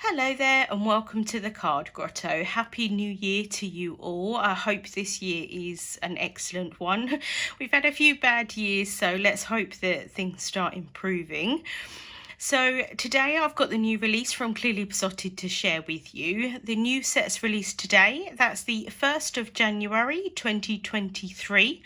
Hello there and welcome to the Card Grotto. Happy New Year to you all. I hope this year is an excellent one. We've had a few bad years, so let's hope that things start improving. So today I've got the new release from Clearly Besotted to share with you. The new set's released today. That's the 1st of January 2023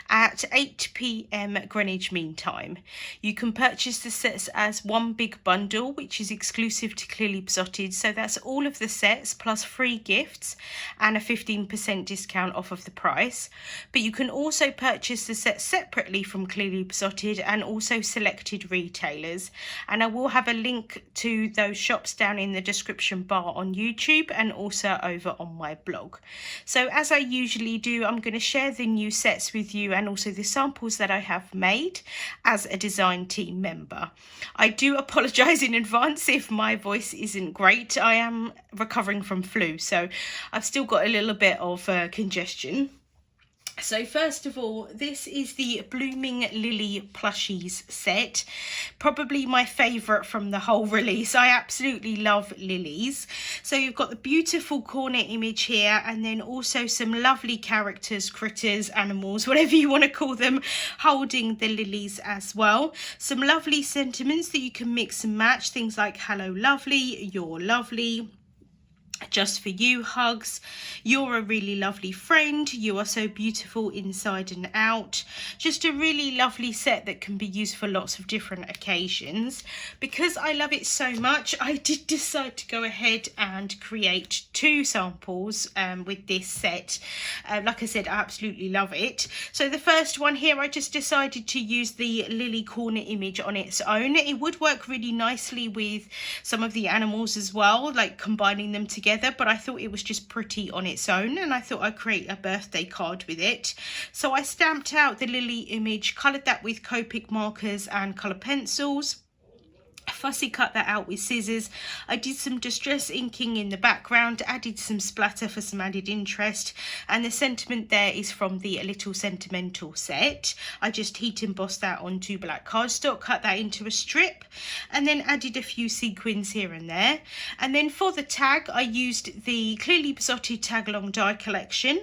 at 8 p.m. Greenwich Mean Time. You can purchase the sets as one big bundle, which is exclusive to Clearly Besotted. So that's all of the sets plus free gifts and a 15% discount off of the price. But you can also purchase the set separately from Clearly Besotted and also selected retailers. And I will have a link to those shops down in the description bar on YouTube and also over on my blog. So as I usually do, I'm going to share the new sets with you and also the samples that I have made as a design team member. I do apologise in advance if my voice isn't great. I am recovering from flu, so I've still got a little bit of congestion. So first of all, this is the Blooming Lily Plushies set. Probably my favourite from the whole release. I absolutely love lilies. So you've got the beautiful corner image here and then also some lovely characters, critters, animals, whatever you want to call them, holding the lilies as well. Some lovely sentiments that you can mix and match. Things like hello lovely, you're lovely, just for you, hugs, you're a really lovely friend, you are so beautiful inside and out. Just a really lovely set that can be used for lots of different occasions. Because I love it so much, I did decide to go ahead and create two samples with this set. Like I said, I absolutely love it. So the first one here, I just decided to use the lily corner image on its own. It would work really nicely with some of the animals as well, like combining them together, but I thought it was just pretty on its own and I thought I'd create a birthday card with it. So I stamped out the lily image, coloured that with Copic markers and colour pencils. Fussy cut that out with scissors. I did some distress inking in the background, added some splatter for some added interest, and the sentiment there is from the A Little Sentimental set. I just heat embossed that onto black cardstock, cut that into a strip, and then added a few sequins here and there. And then for the tag, I used the Clearly Besotted tag along die collection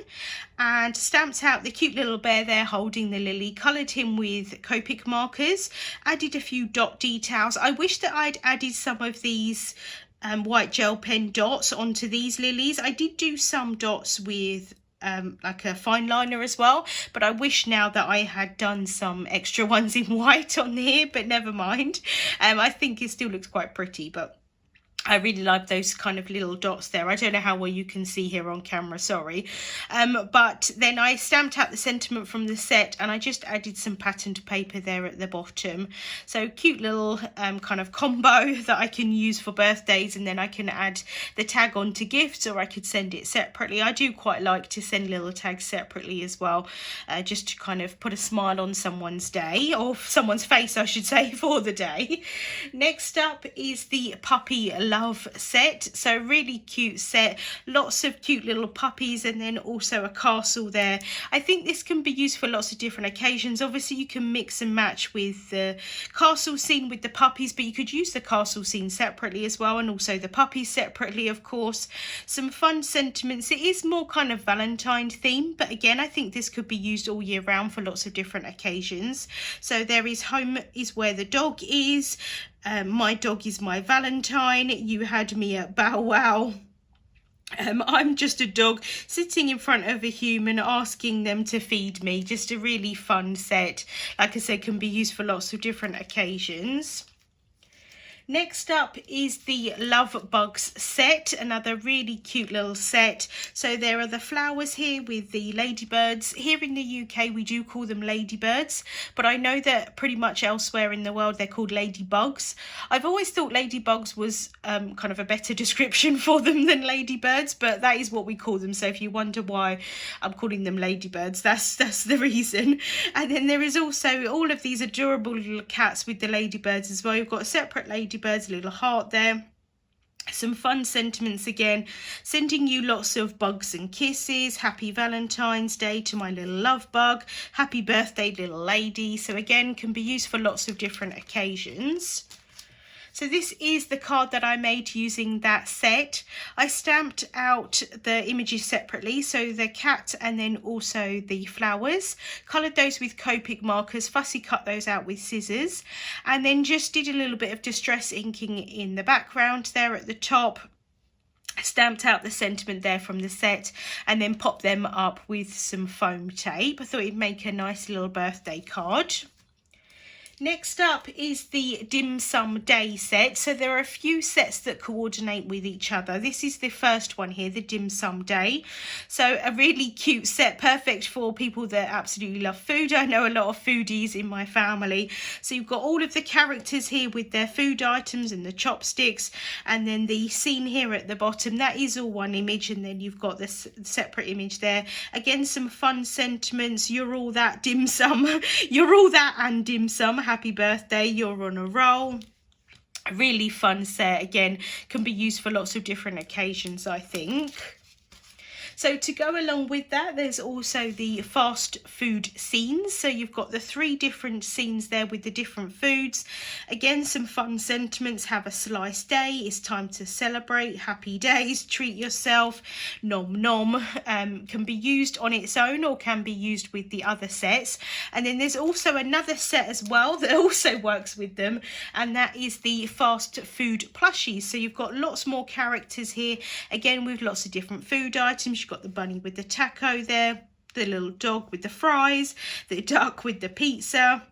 and stamped out the cute little bear there holding the lily, coloured him with Copic markers, added a few dot details. I wish that I'd added some of these white gel pen dots onto these lilies. I did do some dots with like a fine liner as well, but I wish now that I had done some extra ones in white on here, but never mind. I think it still looks quite pretty, but I really like those kind of little dots there. I don't know how well you can see here on camera, sorry. But then I stamped out the sentiment from the set and I just added some patterned paper there at the bottom. So cute little kind of combo that I can use for birthdays, and then I can add the tag onto gifts or I could send it separately. I do quite like to send little tags separately as well, just to kind of put a smile on someone's day, or someone's face I should say, for the day. Next up is the Puppy Love set. So really cute set, lots of cute little puppies and then also a castle there. I think this can be used for lots of different occasions. Obviously you can mix and match with the castle scene with the puppies, but you could use the castle scene separately as well, and also the puppies separately, of course. Some fun sentiments. It is more kind of Valentine theme, but again I think this could be used all year round for lots of different occasions. So there is home is where the dog is, my dog is my Valentine, you had me at Bow Wow. I'm just a dog sitting in front of a human asking them to feed me. Just a really fun set. Like I said, can be used for lots of different occasions. Next up is the Love Bugs set, another really cute little set. So there are the flowers here with the ladybirds. Here in the UK we do call them ladybirds, but I know that pretty much elsewhere in the world they're called ladybugs. I've always thought ladybugs was kind of a better description for them than ladybirds, but that is what we call them. So if you wonder why I'm calling them ladybirds, that's the reason. And then there is also all of these adorable little cats with the ladybirds as well. You've got a separate ladybirds, a little heart there. Some fun sentiments again, sending you lots of bugs and kisses. Happy Valentine's Day to my little love bug. Happy birthday, little lady. So again, can be used for lots of different occasions. So this is the card that I made using that set. I stamped out the images separately, so the cat and then also the flowers, coloured those with Copic markers, fussy cut those out with scissors, and then just did a little bit of distress inking in the background there at the top, stamped out the sentiment there from the set, and then popped them up with some foam tape. I thought it'd make a nice little birthday card. Next up is the Dim Sum Day set. So there are a few sets that coordinate with each other. This is the first one here, the Dim Sum Day. So a really cute set, perfect for people that absolutely love food. I know a lot of foodies in my family. So you've got all of the characters here with their food items and the chopsticks, and then the scene here at the bottom, that is all one image, and then you've got this separate image there. Again, some fun sentiments. You're all that dim sum. You're all that and dim sum. Happy birthday, you're on a roll. A really fun set. Again, can be used for lots of different occasions, I think. So to go along with that, there's also the fast food scenes. So you've got the 3 different scenes there with the different foods. Again, some fun sentiments. Have a sliced day. It's time to celebrate. Happy days. Treat yourself. Nom nom. Can be used on its own or can be used with the other sets. And then there's also another set as well that also works with them, and that is the fast food plushies. So you've got lots more characters here, again with lots of different food items. You've got the bunny with the taco there, the little dog with the fries, the duck with the pizza.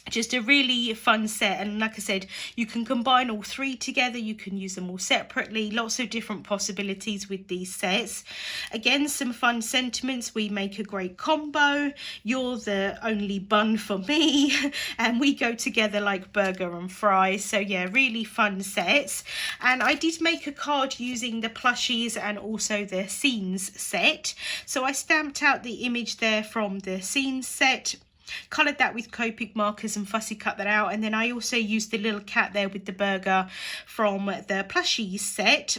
Just a really fun set, and like I said, you can combine all 3 together, you can use them all separately, lots of different possibilities with these sets. Again, some fun sentiments. We make a great combo, you're the only bun for me, and we go together like burger and fries. So yeah, really fun sets. And I did make a card using the plushies and also the scenes set. So I stamped out the image there from the scenes set, coloured that with Copic markers and fussy cut that out, and then I also used the little cat there with the burger from the Plushies set.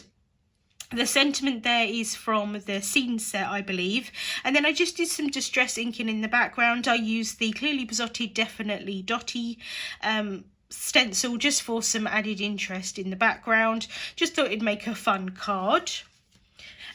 The sentiment there is from the scene set, I believe. And then I just did some distress inking in the background. I used the Clearly Besotted Definitely Dotty stencil just for some added interest in the background. Just thought it'd make a fun card.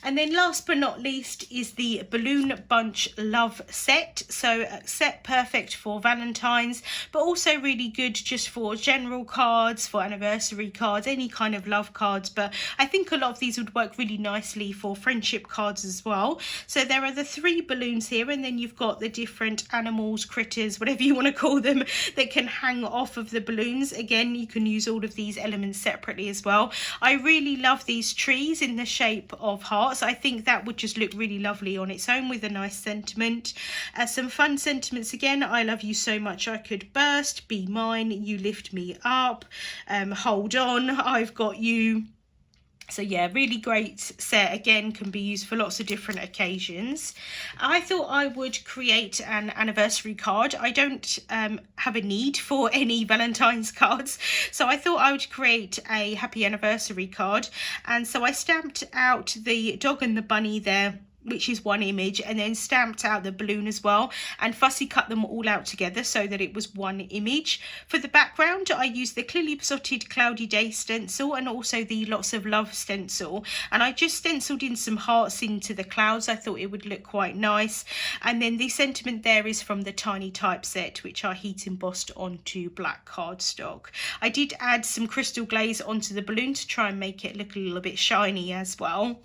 And then last but not least is the Balloon Bunch Love set. So a set perfect for Valentine's, but also really good just for general cards, for anniversary cards, any kind of love cards. But I think a lot of these would work really nicely for friendship cards as well. So there are the 3 balloons here, and then you've got the different animals, critters, whatever you want to call them, that can hang off of the balloons. Again, you can use all of these elements separately as well. I really love these trees in the shape of hearts. I think that would just look really lovely on its own with a nice sentiment. Some fun sentiments again. I love you so much I could burst. Be mine. You lift me up. Hold on. I've got you. So yeah, really great set. Again, can be used for lots of different occasions. I thought I would create an anniversary card. I don't have a need for any Valentine's cards, so I thought I would create a happy anniversary card. And so I stamped out the dog and the bunny there, which is one image, and then stamped out the balloon as well, and fussy cut them all out together so that it was one image. For the background, I used the Clearly Besotted Cloudy Day stencil and also the Lots of Love stencil, and I just stenciled in some hearts into the clouds. I thought it would look quite nice. And then the sentiment there is from the Tiny Typeset, which I heat embossed onto black cardstock. I did add some crystal glaze onto the balloon to try and make it look a little bit shiny as well.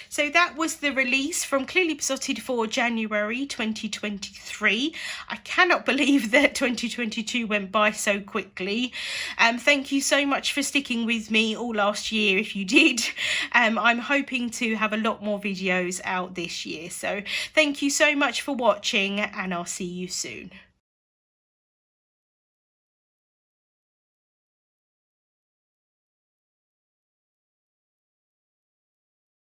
So that was the release from Clearly Besotted for January 2023. I cannot believe that 2022 went by so quickly. Thank you so much for sticking with me all last year if you did. I'm hoping to have a lot more videos out this year. So thank you so much for watching, and I'll see you soon.